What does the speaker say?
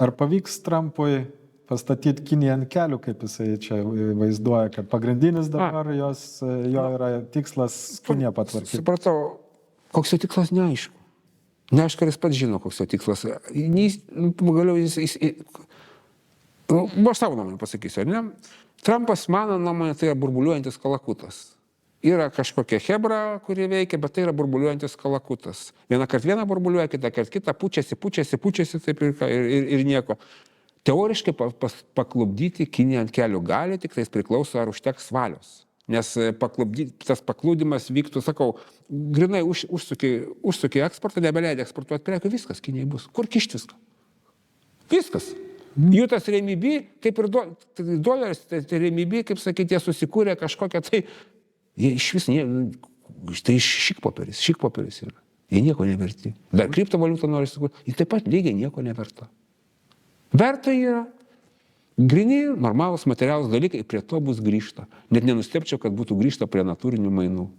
Ar pavyks Trumpui pastatyti Kiniją ant kelių, kaip jisai čia vaizduoja, kad pagrindinis dabar jo yra tikslas Kiniją patvarkyti? Supratau, koks jo tikslas neaišku. Neaišku, ar jis pats žino, koks jo tikslas. Pagaliau aš savo nuomonę pasakysiu, ar ne? Trumpas, mano nuomonė, tai yra burbuliuojantis kalakutas. Yra kažkokia hebra, kuri veikia, bet tai yra burbuliuojantis kalakutas. Vieną kartą vieną burbuliuoja, kitą kartą kitą, pučiasi, taip ir nieko. Teoriškai paklubdyti Kiniją ant kelių gali, tik tais priklauso, ar užteks valios. Nes tas paklūdimas vyktų, sakau, grinai užsuki eksportą, nebeleidė eksportuoti prekių, viskas Kinijai bus. Kur kišti viską? Viskas. Jų tas remybė, kaip ir doleris, tai remybė, kaip sakyti, jie susikūrė kažkokią, tai jie iš vis, tai šikpopieris yra. Jie nieko neverti. Dar kriptovaliutą nori sukurti, jie taip pat lygiai nieko neverta. Verta yra grini, normalūs materialūs dalykai, prie to bus grįžta. Net nenustepčiau, kad būtų grįžta prie natūrinių mainų.